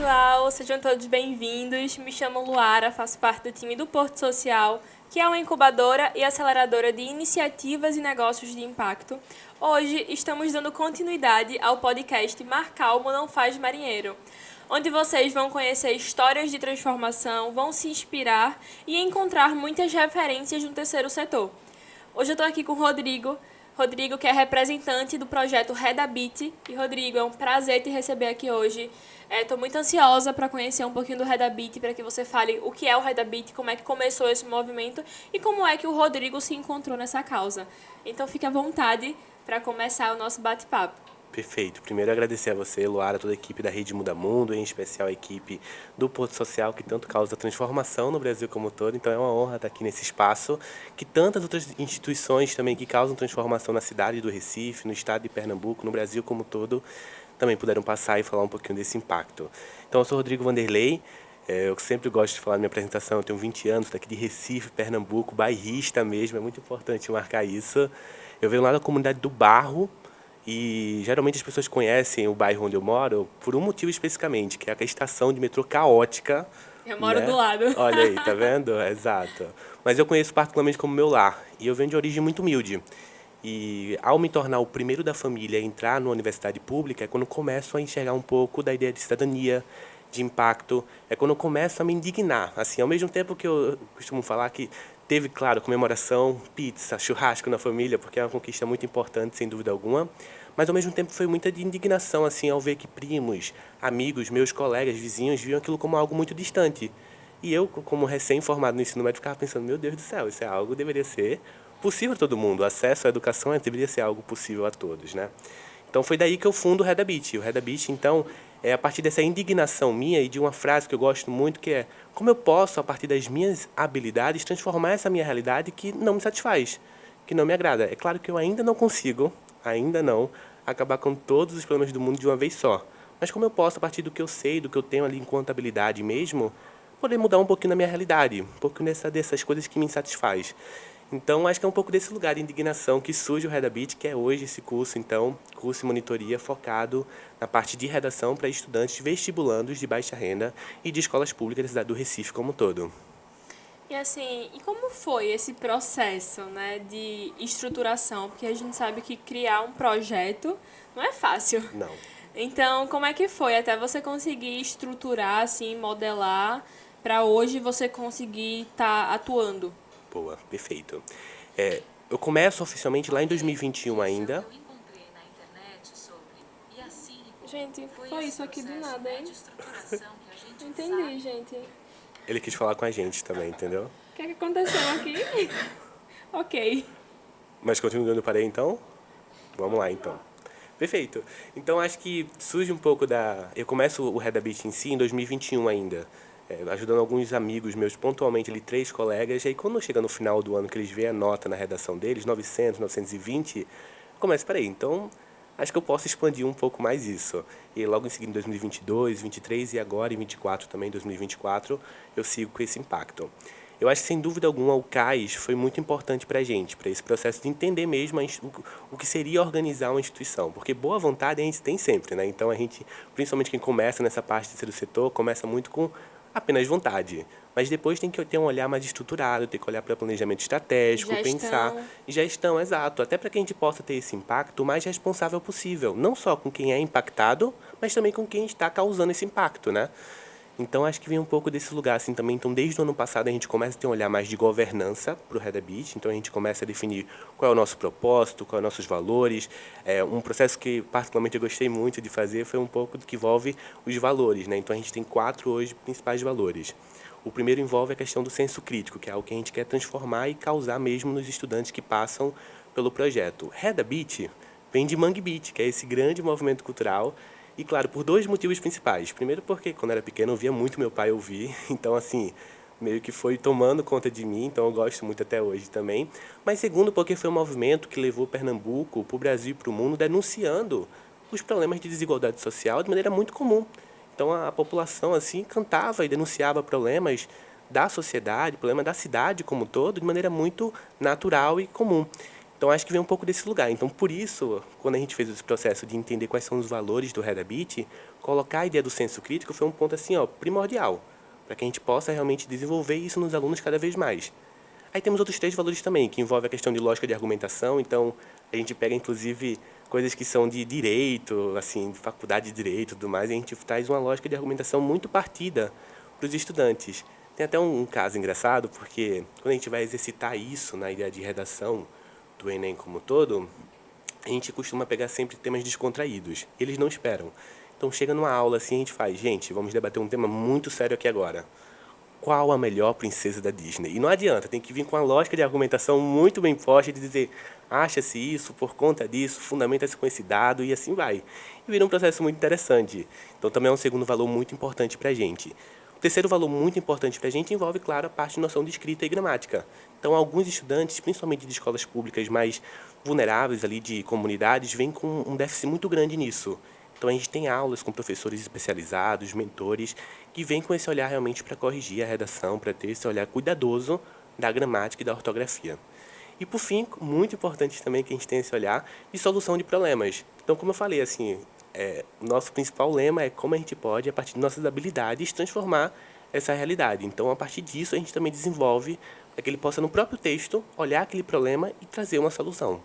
pessoal, sejam todos bem-vindos. Me chamo Luara, faço parte do time do Porto Social, que é uma incubadora e aceleradora de iniciativas e negócios de impacto. Hoje estamos dando continuidade ao podcast Mar Calmo Não Faz Marinheiro, onde vocês vão conhecer histórias de transformação, vão se inspirar e encontrar muitas referências no terceiro setor. Hoje eu estou aqui com o Rodrigo, que é representante do projeto Redabit. E, Rodrigo, é um prazer te receber aqui hoje. Estou muito ansiosa para conhecer um pouquinho do Redabit, para que você fale o que é o Redabit, como é que começou esse movimento e como é que o Rodrigo se encontrou nessa causa. Então, fique à vontade para começar o nosso bate-papo. Perfeito. Primeiro, agradecer a você, Luara, toda a equipe da Rede Muda Mundo, em especial a equipe do Porto Social, que tanto causa transformação no Brasil como um todo. Então, é uma honra estar aqui nesse espaço, que tantas outras instituições também que causam transformação na cidade do Recife, no estado de Pernambuco, no Brasil como um todo, também puderam passar e falar um pouquinho desse impacto. Então, eu sou Rodrigo Vanderlei. Eu sempre gosto de falar na minha apresentação, eu tenho 20 anos, daqui de Recife, Pernambuco, bairrista mesmo, é muito importante marcar isso. Eu venho lá da comunidade do Barro, e geralmente as pessoas conhecem o bairro onde eu moro por um motivo especificamente, que é a estação de metrô caótica. Eu moro Né? do lado. Olha aí, tá vendo? Exato. Mas eu conheço particularmente como meu lar. E eu venho de origem muito humilde. E ao me tornar o primeiro da família a entrar na universidade pública, é quando eu começo a enxergar um pouco da ideia de cidadania, de impacto. É quando eu começo a me indignar. Assim, ao mesmo tempo que eu costumo falar que teve, claro, comemoração, pizza, churrasco na família, porque é uma conquista muito importante, sem dúvida alguma. Mas, ao mesmo tempo, foi muita de indignação, assim, ao ver que primos, amigos, meus colegas, vizinhos, viam aquilo como algo muito distante. E eu, como recém-formado no ensino médio, ficava pensando, meu Deus do céu, isso é algo que deveria ser possível a todo mundo. O acesso à educação deveria ser algo possível a todos, né? Então, foi daí que eu fundo o Redabit. O Redabit, então, é a partir dessa indignação minha e de uma frase que eu gosto muito, que é: como eu posso, a partir das minhas habilidades, transformar essa minha realidade que não me satisfaz, que não me agrada. É claro que eu ainda não consigo, ainda não, acabar com todos os problemas do mundo de uma vez só. Mas como eu posso, a partir do que eu sei, do que eu tenho ali enquanto habilidade mesmo, poder mudar um pouquinho na minha realidade, um pouco dessas coisas que me satisfaz. Então, acho que é um pouco desse lugar de indignação que surge o Redabit, que é hoje esse curso, então, curso de monitoria focado na parte de redação para estudantes vestibulandos de baixa renda e de escolas públicas da cidade do Recife como um todo. E assim, e como foi esse processo, né, de estruturação? Porque a gente sabe que criar um projeto não é fácil. Não. Então, como é que foi até você conseguir estruturar, assim, modelar, para hoje você conseguir estar atuando? Boa, perfeito. Eu começo oficialmente lá em 2021 ainda. Gente, foi isso aqui do nada, hein? Não entendi, gente. O Ele quis falar com a gente também, entendeu? que é que aconteceu aqui? Ok. Mas continuando para aí, então? Vamos lá, então. Perfeito. Então, acho que surge um pouco da... Eu começo o Redabit em si em 2021 ainda, ajudando alguns amigos meus, pontualmente ali 3 colegas. E aí, quando chega no final do ano, que eles veem a nota na redação deles, 900, 920, eu começo, peraí, então acho que eu posso expandir um pouco mais isso. E logo em seguida, em 2022, 23 e agora em 24 também, 2024, eu sigo com esse impacto. Eu acho que, sem dúvida alguma, o CAIS foi muito importante para a gente, para esse processo de entender mesmo o que seria organizar uma instituição. Porque boa vontade a gente tem sempre, né? Então, a gente, principalmente quem começa nessa parte de ser do setor, começa muito com apenas vontade. Mas depois tem que ter um olhar mais estruturado, tem que olhar para planejamento estratégico, pensar Gestão. em gestão, exato. Até para que a gente possa ter esse impacto o mais responsável possível. Não só com quem é impactado, mas também com quem está causando esse impacto, né? Então, acho que vem um pouco desse lugar, assim, também. Então, desde o ano passado, a gente começa a ter um olhar mais de governança para o Redabit. Então, a gente começa a definir qual é o nosso propósito, quais são os nossos valores. Um processo que, particularmente, eu gostei muito de fazer foi um pouco do que envolve os valores, né? Então, a gente tem 4 hoje principais valores. O primeiro envolve a questão do senso crítico, que é algo que a gente quer transformar e causar mesmo nos estudantes que passam pelo projeto. Redabit vem de Mangue Beat, que é esse grande movimento cultural. E, claro, por 2 motivos principais. Primeiro porque, quando eu era pequeno, eu via muito meu pai ouvir. Então, assim, meio que foi tomando conta de mim. Então, eu gosto muito até hoje também. Mas segundo porque foi um movimento que levou Pernambuco para o Brasil e para o mundo denunciando os problemas de desigualdade social de maneira muito comum. Então, a população, assim, cantava e denunciava problemas da sociedade, problema da cidade como um todo, de maneira muito natural e comum. Então, acho que vem um pouco desse lugar. Então, por isso, quando a gente fez esse processo de entender quais são os valores do Redabit, colocar a ideia do senso crítico foi um ponto assim, ó, primordial, para que a gente possa realmente desenvolver isso nos alunos cada vez mais. Aí temos outros 3 valores também, que envolvem a questão de lógica de argumentação. Então, a gente pega, inclusive, coisas que são de direito, assim, de faculdade de direito e tudo mais, e a gente traz uma lógica de argumentação muito partida para os estudantes. Tem até um caso engraçado, porque quando a gente vai exercitar isso na ideia de redação do Enem como um todo, a gente costuma pegar sempre temas descontraídos. Eles não esperam. Então, chega numa aula assim, a gente faz, gente, vamos debater um tema muito sério aqui agora. Qual a melhor princesa da Disney? E não adianta, tem que vir com uma lógica de argumentação muito bem forte de dizer, acha-se isso por conta disso, fundamenta-se com esse dado e assim vai. E vira um processo muito interessante. Então também é um segundo valor muito importante para a gente. O terceiro valor muito importante para a gente envolve, claro, a parte de noção de escrita e gramática. Então alguns estudantes, principalmente de escolas públicas mais vulneráveis ali de comunidades, vêm com um déficit muito grande nisso. Então a gente tem aulas com professores especializados, mentores, que vêm com esse olhar realmente para corrigir a redação, para ter esse olhar cuidadoso da gramática e da ortografia. E por fim, muito importante também que a gente tenha esse olhar de solução de problemas. Então, como eu falei, assim, nosso principal lema é como a gente pode, a partir de nossas habilidades, transformar essa realidade. Então, a partir disso, a gente também desenvolve para que ele possa, no próprio texto, olhar aquele problema e trazer uma solução.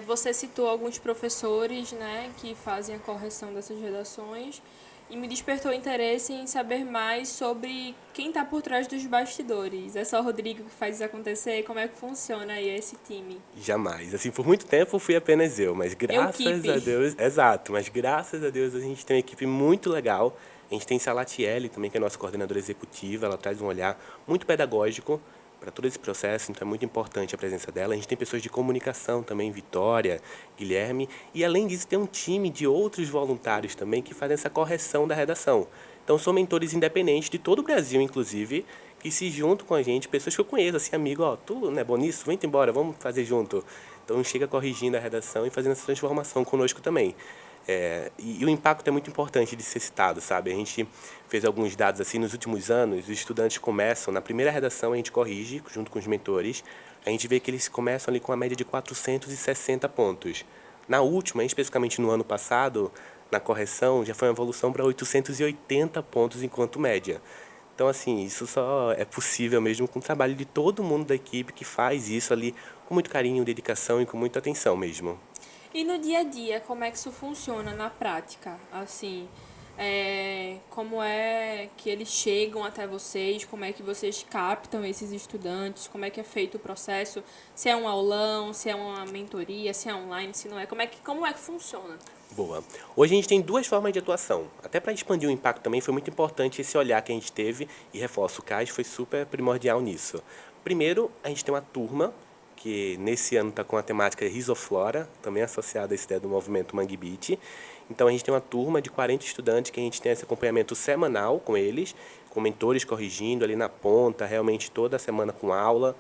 Você citou alguns professores, né, que fazem a correção dessas redações e me despertou interesse em saber mais sobre quem está por trás dos bastidores. É só o Rodrigo que faz isso acontecer? Como é que funciona aí esse time? Jamais. Assim, por muito tempo fui apenas eu, mas graças a Equipe. Deus, exato, mas graças a Deus a gente tem uma equipe muito legal. A gente tem Salatiele também, que é a nossa coordenadora executiva, ela traz um olhar muito pedagógico para todo esse processo, então é muito importante a presença dela. A gente tem pessoas de comunicação também, Vitória, Guilherme, e além disso tem um time de outros voluntários também que fazem essa correção da redação. Então são mentores independentes de todo o Brasil, inclusive, que se juntam com a gente, pessoas que eu conheço, assim, amigo, ó, tu não é bom nisso? Vem embora, vamos fazer junto. Então chega corrigindo a redação e fazendo essa transformação conosco também. E o impacto é muito importante de ser citado, sabe? A gente fez alguns dados assim nos últimos anos, os estudantes começam, na primeira redação a gente corrige, junto com os mentores, a gente vê que eles começam ali com a média de 460 pontos. Na última, especificamente no ano passado, na correção, já foi uma evolução para 880 pontos enquanto média. Então, assim, isso só é possível mesmo com o trabalho de todo mundo da equipe que faz isso ali com muito carinho, dedicação e com muita atenção mesmo. E no dia a dia, como é que isso funciona na prática? Assim, como é que eles chegam até vocês? Como é que vocês captam esses estudantes? Como é que é feito o processo? Se é um aulão, se é uma mentoria, se é online, se não é? Como é que funciona? Boa. Hoje a gente tem 2 formas de atuação. Até para expandir o impacto também foi muito importante esse olhar que a gente teve, e reforço, o CAS foi super primordial nisso. Primeiro, a gente tem uma turma que nesse ano está com a temática Risoflora, também associada a essa ideia do movimento Mangue Beat. Então a gente tem uma turma de 40 estudantes que a gente tem esse acompanhamento semanal com eles, com mentores corrigindo ali na ponta, realmente toda semana com aula,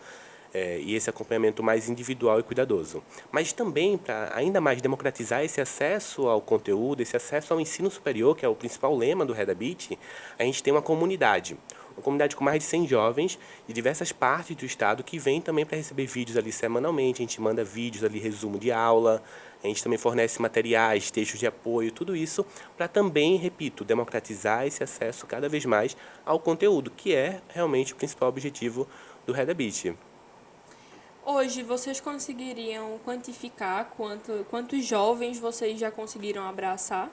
e esse acompanhamento mais individual e cuidadoso. Mas também, para ainda mais democratizar esse acesso ao conteúdo, esse acesso ao ensino superior, que é o principal lema do Redabit, a gente tem uma comunidade. Uma comunidade com mais de 100 jovens de diversas partes do estado que vem também para receber vídeos ali semanalmente. A gente manda vídeos ali, resumo de aula, a gente também fornece materiais, textos de apoio, tudo isso para também, repito, democratizar esse acesso cada vez mais ao conteúdo, que é realmente o principal objetivo do Redabit. Hoje, vocês conseguiriam quantificar quantos jovens vocês já conseguiram abraçar?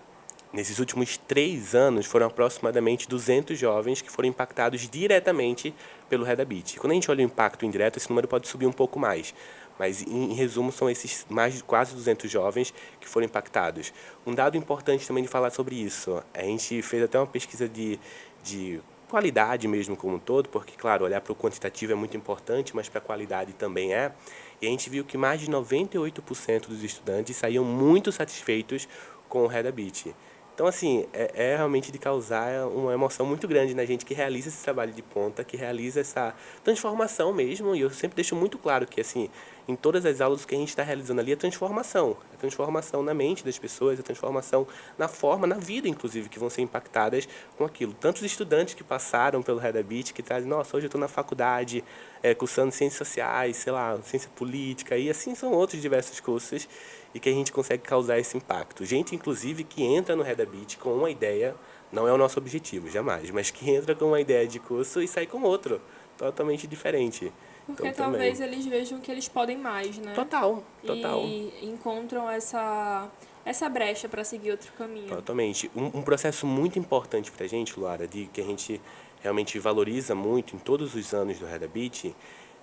Nesses últimos 3 anos, foram aproximadamente 200 jovens que foram impactados diretamente pelo Redabit. Quando a gente olha o impacto indireto, esse número pode subir um pouco mais. Mas, em resumo, são esses mais de quase 200 jovens que foram impactados. Um dado importante também de falar sobre isso, a gente fez até uma pesquisa de qualidade mesmo como um todo, porque, claro, olhar para o quantitativo é muito importante, mas para a qualidade também é. E a gente viu que mais de 98% dos estudantes saíam muito satisfeitos com o Redabit. Então, assim, é realmente de causar uma emoção muito grande na gente que realiza esse trabalho de ponta, que realiza essa transformação mesmo. E eu sempre deixo muito claro que, assim, em todas as aulas o que a gente está realizando ali é transformação. É transformação na mente das pessoas, é transformação na forma, na vida, inclusive, que vão ser impactadas com aquilo. Tantos estudantes que passaram pelo Redabit, que trazem, nossa, hoje eu estou na faculdade, cursando ciências sociais, sei lá, ciência política, e assim são outros diversos cursos, e que a gente consegue causar esse impacto. Gente, inclusive, que entra no Redabit com uma ideia, não é o nosso objetivo, jamais, mas que entra com uma ideia de curso e sai com outro, totalmente diferente. Porque Então, talvez também. eles vejam que eles podem mais, né? Total, total. E encontram essa brecha para seguir outro caminho. Totalmente. Um processo muito importante para a gente, Luara, de que a gente realmente valoriza muito em todos os anos do Redabit,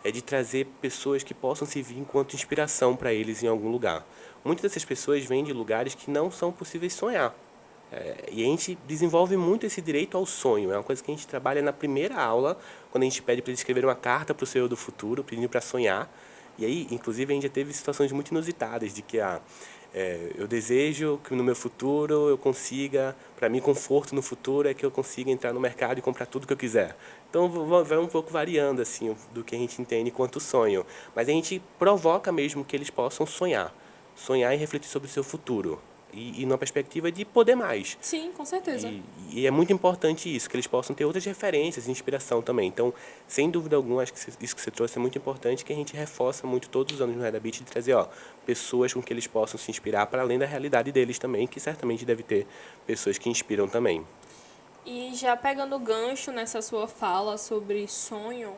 é de trazer pessoas que possam servir enquanto inspiração para eles em algum lugar. Muitas dessas pessoas vêm de lugares que não são possíveis sonhar. E a gente desenvolve muito esse direito ao sonho. É uma coisa que a gente trabalha na primeira aula, quando a gente pede para eles escreverem uma carta para o seu eu do futuro, pedindo para sonhar. E aí, inclusive, a gente já teve situações muito inusitadas de que eu desejo que no meu futuro eu consiga, para mim, conforto no futuro é que eu consiga entrar no mercado e comprar tudo que eu quiser. Então, vai um pouco variando assim do que a gente entende quanto sonho. Mas a gente provoca mesmo que eles possam sonhar. Sonhar e refletir sobre o seu futuro. E numa perspectiva de poder mais. Sim, com certeza. E é muito importante isso, que eles possam ter outras referências e inspiração também. Então, sem dúvida alguma, acho que isso que você trouxe é muito importante, que a gente reforça muito todos os anos no Redabit, de trazer pessoas com que eles possam se inspirar, para além da realidade deles também, que certamente deve ter pessoas que inspiram também. E já pegando o gancho nessa sua fala sobre sonho,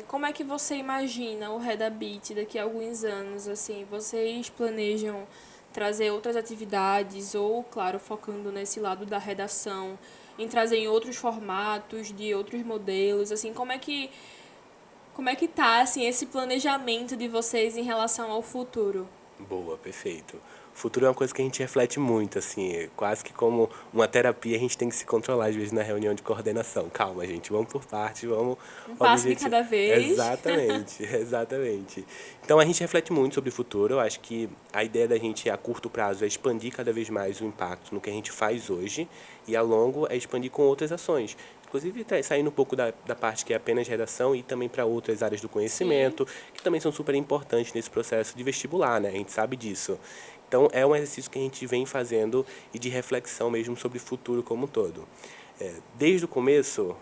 como é que você imagina o Redabit daqui a alguns anos? Assim, vocês planejam trazer outras atividades ou, claro, focando nesse lado da redação, em trazer em outros formatos, de outros modelos, assim, como é que tá assim esse planejamento de vocês em relação ao futuro? Boa, perfeito. O futuro é uma coisa que a gente reflete muito, assim, quase que como uma terapia, a gente tem que se controlar às vezes na reunião de coordenação. Calma, gente, vamos por partes, vamos Um passo de objetivo. cada vez. Exatamente, exatamente. Então a gente reflete muito sobre o futuro. Eu acho que a ideia da gente a curto prazo é expandir cada vez mais o impacto no que a gente faz hoje e a longo é expandir com outras ações. Inclusive saindo um pouco da parte que é apenas redação e também para outras áreas do Sim. conhecimento, que também são super importantes nesse processo de vestibular, né? A gente sabe disso. Então, é um exercício que a gente vem fazendo e de reflexão mesmo sobre o futuro como um todo. Desde o começo,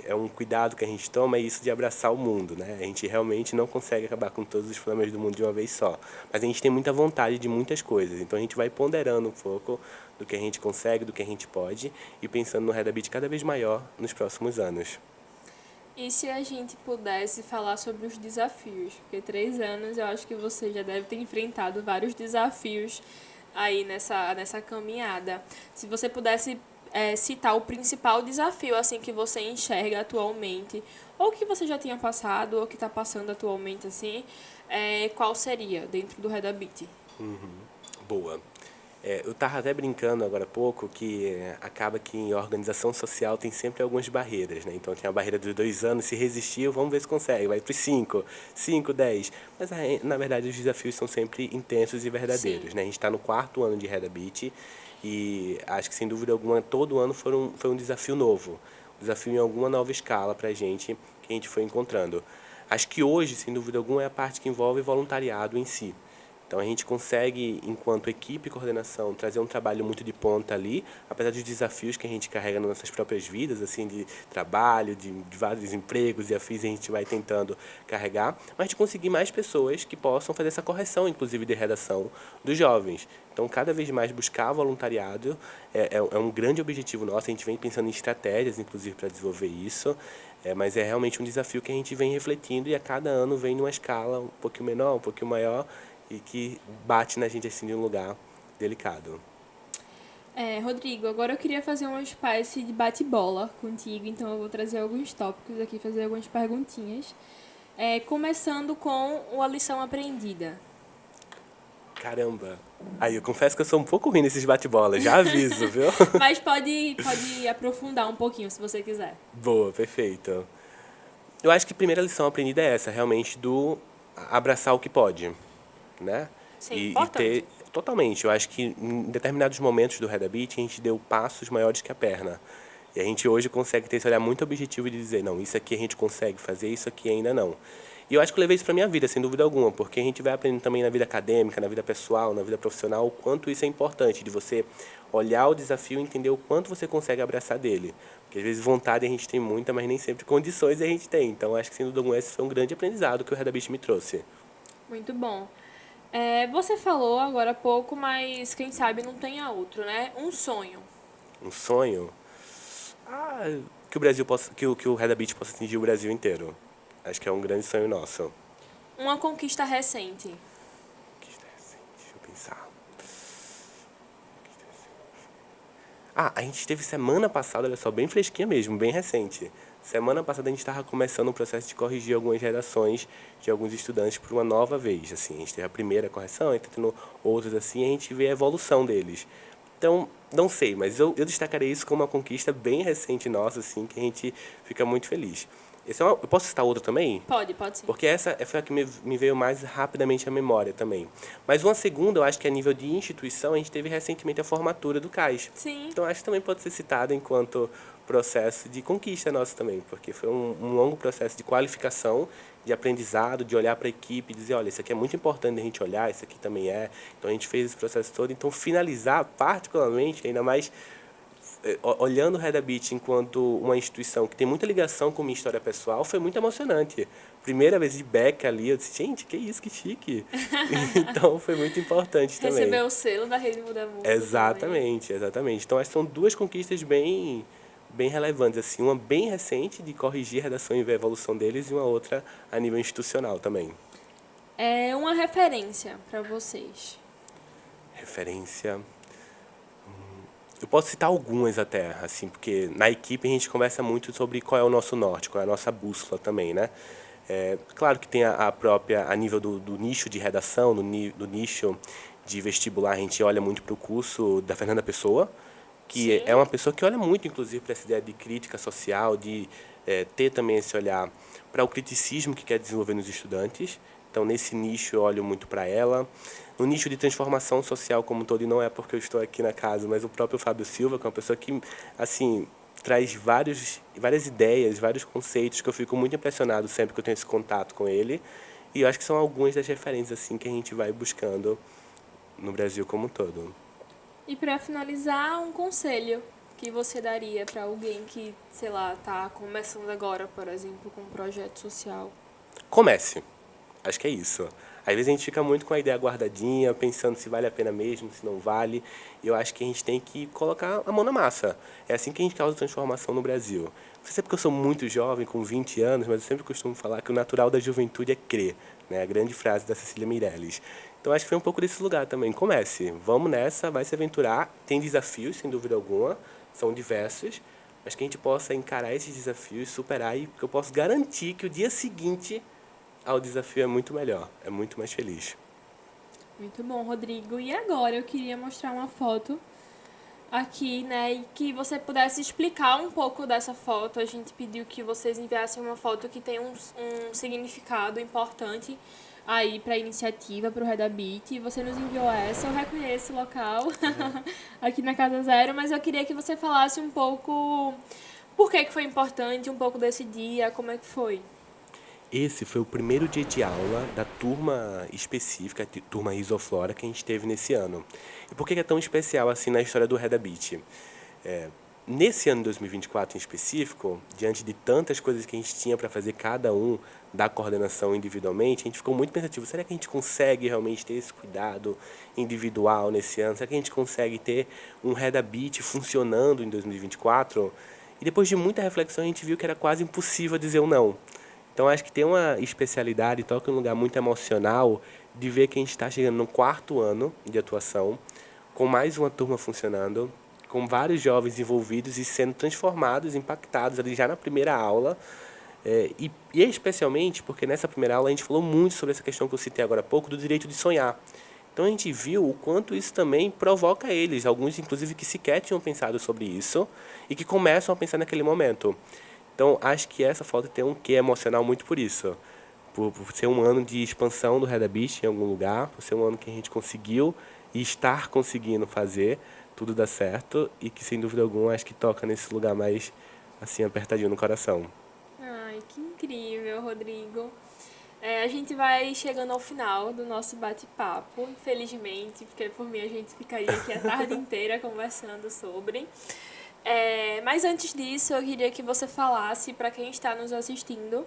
é um cuidado que a gente toma, é isso de abraçar o mundo, né? A gente realmente não consegue acabar com todos os problemas do mundo de uma vez só. Mas a gente tem muita vontade de muitas coisas. Então, a gente vai ponderando um pouco do que a gente consegue, do que a gente pode, e pensando no Redabit cada vez maior nos próximos anos. E se a gente pudesse falar sobre os desafios? Porque 3 anos eu acho que você já deve ter enfrentado vários desafios aí nessa caminhada. Se você pudesse citar o principal desafio assim que você enxerga atualmente, ou que você já tinha passado, ou que está passando atualmente assim, qual seria dentro do Redabit? Boa. Eu estava até brincando agora há pouco que acaba que em organização social tem sempre algumas barreiras, né? Então tem a barreira dos 2 anos, se resistiu, vamos ver se consegue, vai para os 5, 5, 10. Mas na verdade os desafios são sempre intensos e verdadeiros, Sim. né? A gente está no 4º ano de Redabit e acho que sem dúvida alguma todo ano foi um desafio novo, um desafio em alguma nova escala para a gente que a gente foi encontrando. Acho que hoje, sem dúvida alguma, é a parte que envolve voluntariado em si. Então a gente consegue, enquanto equipe e coordenação, trazer um trabalho muito de ponta ali, apesar dos desafios que a gente carrega nas nossas próprias vidas, assim, de trabalho, de vários empregos e afins, a gente vai tentando carregar, mas de conseguir mais pessoas que possam fazer essa correção, inclusive de redação dos jovens. Então, cada vez mais buscar voluntariado é um grande objetivo nosso, a gente vem pensando em estratégias, inclusive, para desenvolver isso, mas é realmente um desafio que a gente vem refletindo e a cada ano vem numa escala um pouquinho menor, um pouquinho maior, e que bate na gente assim de um lugar delicado. Rodrigo, agora eu queria fazer uma espécie de bate-bola contigo, então eu vou trazer alguns tópicos aqui, fazer algumas perguntinhas. Começando com a lição aprendida. Caramba! Aí eu confesso que eu sou um pouco ruim nesses bate-bola, já aviso, viu? Mas pode aprofundar um pouquinho, se você quiser. Boa, perfeito. Eu acho que a primeira lição aprendida é essa, realmente, do abraçar o que pode, né? Sim, E ter. importante. Totalmente. Eu acho que em determinados momentos do Redabit a gente deu passos maiores que a perna. E a gente hoje consegue ter esse olhar muito objetivo de dizer, não, isso aqui a gente consegue fazer, isso aqui ainda não. E eu acho que eu levei isso para minha vida, sem dúvida alguma, porque a gente vai aprendendo também na vida acadêmica, na vida pessoal, na vida profissional, o quanto isso é importante, de você olhar o desafio e entender o quanto você consegue abraçar dele. Porque às vezes vontade a gente tem muita, mas nem sempre condições a gente tem. Então acho que sem dúvida alguma esse foi um grande aprendizado que o Red Beach me trouxe. Muito bom. Você falou agora há pouco, mas quem sabe não tenha outro, né? Um sonho. Um sonho? Que o Brasil possa, que o Red Beach possa atingir o Brasil inteiro. Acho que é um grande sonho nosso. Uma conquista recente. Deixa eu pensar. A gente teve semana passada, olha só, bem fresquinha mesmo, bem recente. Semana passada a gente estava começando o processo de corrigir algumas redações de alguns estudantes por uma nova vez. Assim, a gente teve a primeira correção, a gente está tendo outras assim, e a gente vê a evolução deles. Então, não sei, mas eu destacarei isso como uma conquista bem recente nossa, assim, que a gente fica muito feliz. Eu posso citar outro também? Pode sim. Porque essa foi a que me veio mais rapidamente à memória também. Mas uma segunda, eu acho que a nível de instituição, a gente teve recentemente a formatura do CAIS. Sim. Então acho que também pode ser citada enquanto processo de conquista nosso também, porque foi um longo processo de qualificação, de aprendizado, de olhar para a equipe e dizer, olha, isso aqui é muito importante a gente olhar, isso aqui também é. Então a gente fez esse processo todo. Então finalizar, particularmente, ainda mais olhando o Red Beach enquanto uma instituição que tem muita ligação com minha história pessoal, foi muito emocionante. Primeira vez de back ali, eu disse, gente, que isso, que chique. Então foi muito importante também. Recebeu o selo da Rede Muda Mundo. Exatamente, exatamente. Então acho que são duas conquistas bem relevantes, assim, uma bem recente de corrigir a redação e ver a evolução deles e uma outra a nível institucional também. É uma referência para vocês. Referência. Eu posso citar algumas até, assim, porque na equipe a gente conversa muito sobre qual é o nosso norte, qual é a nossa bússola também, né? Claro que tem a própria, a nível do nicho de redação, do nicho de vestibular, a gente olha muito para o curso da Fernanda Pessoa, que Sim. é uma pessoa que olha muito, inclusive, para essa ideia de crítica social, de ter também esse olhar para o criticismo que quer desenvolver nos estudantes. Então, nesse nicho, eu olho muito para ela. No nicho de transformação social como um todo, e não é porque eu estou aqui na casa, mas o próprio Fábio Silva, que é uma pessoa que, assim, traz várias ideias, vários conceitos que eu fico muito impressionado sempre que eu tenho esse contato com ele. E eu acho que são algumas das referências assim que a gente vai buscando no Brasil como um todo. E para finalizar, um conselho que você daria para alguém que, sei lá, tá começando agora, por exemplo, com um projeto social? Comece. Acho que é isso. Às vezes a gente fica muito com a ideia guardadinha, pensando se vale a pena mesmo, se não vale. E eu acho que a gente tem que colocar a mão na massa. É assim que a gente causa transformação no Brasil. Não sei se é porque eu sou muito jovem, com 20 anos, mas eu sempre costumo falar que o natural da juventude é crer. Né? A grande frase da Cecília Meirelles. Então acho que foi um pouco desse lugar também. Comece. Vamos nessa, vai se aventurar. Tem desafios, sem dúvida alguma. São diversos. Mas que a gente possa encarar esses desafios, superar e que eu posso garantir que o dia seguinte o desafio é muito melhor, é muito mais feliz. Muito bom, Rodrigo. E agora eu queria mostrar uma foto aqui, né, e que você pudesse explicar um pouco dessa foto. A gente pediu que vocês enviassem uma foto que tem um significado importante aí para a iniciativa, para o Reda Beat. E você nos enviou essa, eu reconheço o local aqui na Casa Zero, mas eu queria que você falasse um pouco por que foi importante, um pouco desse dia, como é que foi. Esse foi o primeiro dia de aula da turma específica, a turma Isoflora, que a gente teve nesse ano. E por que é tão especial assim na história do Reda Beat? Nesse ano de 2024 em específico, diante de tantas coisas que a gente tinha para fazer cada um da coordenação individualmente, a gente ficou muito pensativo, será que a gente consegue realmente ter esse cuidado individual nesse ano? Será que a gente consegue ter um Reda Beat funcionando em 2024? E depois de muita reflexão a gente viu que era quase impossível dizer o não. Então acho que tem uma especialidade, toca em um lugar muito emocional, de ver que a gente está chegando no quarto ano de atuação, com mais uma turma funcionando, com vários jovens envolvidos e sendo transformados, impactados ali já na primeira aula. E especialmente porque nessa primeira aula a gente falou muito sobre essa questão que eu citei agora há pouco, do direito de sonhar. Então a gente viu o quanto isso também provoca eles, alguns inclusive que sequer tinham pensado sobre isso e que começam a pensar naquele momento. Então, acho que essa foto tem um quê emocional muito por isso. Por ser um ano de expansão do Reda Beach em algum lugar, por ser um ano que a gente conseguiu e estar conseguindo fazer tudo dar certo e que, sem dúvida alguma, acho que toca nesse lugar mais, assim, apertadinho no coração. Ai, que incrível, Rodrigo. A gente vai chegando ao final do nosso bate-papo, infelizmente, porque por mim a gente ficaria aqui a tarde inteira conversando sobre. Mas antes disso, eu queria que você falasse para quem está nos assistindo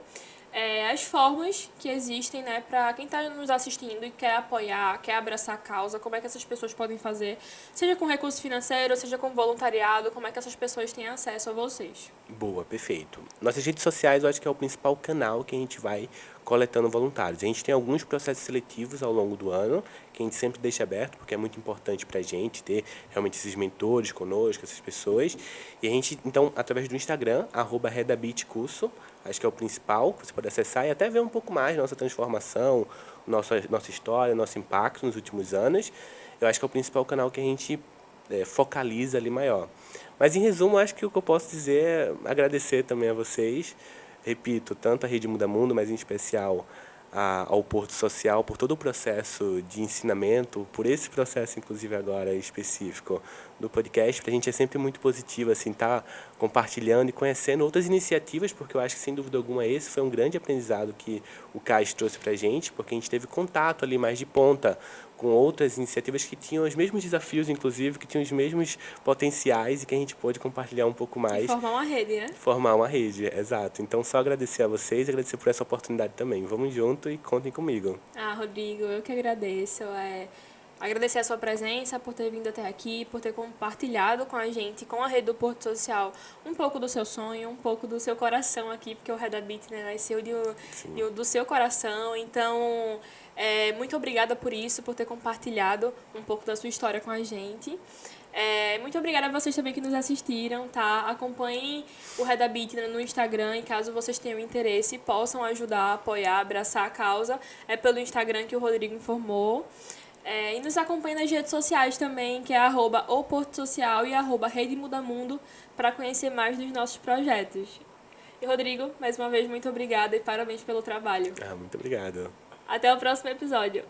as formas que existem, né, para quem está nos assistindo e quer apoiar, quer abraçar a causa, como é que essas pessoas podem fazer, seja com recurso financeiro, seja com voluntariado, como é que essas pessoas têm acesso a vocês. Boa, perfeito. Nossas redes sociais eu acho que é o principal canal que a gente vai coletando voluntários. A gente tem alguns processos seletivos ao longo do ano, que a gente sempre deixa aberto, porque é muito importante para a gente ter realmente esses mentores conosco, essas pessoas. E a gente, então, através do Instagram, @redabitcurso, acho que é o principal, que você pode acessar e até ver um pouco mais nossa transformação, nossa história, nosso impacto nos últimos anos. Eu acho que é o principal canal que a gente focaliza ali maior. Mas em resumo, acho que o que eu posso dizer é agradecer também a vocês, repito, tanto a Rede Muda Mundo, mas em especial ao Porto Social, por todo o processo de ensinamento, por esse processo, inclusive agora específico do podcast. Para a gente é sempre muito positivo assim, estar compartilhando e conhecendo outras iniciativas, porque eu acho que, sem dúvida alguma, esse foi um grande aprendizado que o CAIS trouxe para a gente, porque a gente teve contato ali mais de ponta com outras iniciativas que tinham os mesmos desafios, inclusive, que tinham os mesmos potenciais e que a gente pôde compartilhar um pouco E mais. formar uma rede, né? Formar uma rede, exato. Então, só agradecer a vocês e agradecer por essa oportunidade também. Vamos junto e contem comigo. Rodrigo, eu que agradeço. Agradecer a sua presença, por ter vindo até aqui, por ter compartilhado com a gente, com a rede do Porto Social, um pouco do seu sonho, um pouco do seu coração aqui, porque o Redabit, né, nasceu do seu coração. Então, muito obrigada por isso, por ter compartilhado um pouco da sua história com a gente. Muito obrigada a vocês também que nos assistiram, tá? Acompanhem o Redabit no Instagram e caso vocês tenham interesse, possam ajudar, apoiar, abraçar a causa. É pelo Instagram que o Rodrigo informou. E nos acompanhe nas redes sociais também, que é @oportosocial e @redemudamundo, para conhecer mais dos nossos projetos. E Rodrigo, mais uma vez, muito obrigada e parabéns pelo trabalho. Muito obrigado. Até o próximo episódio.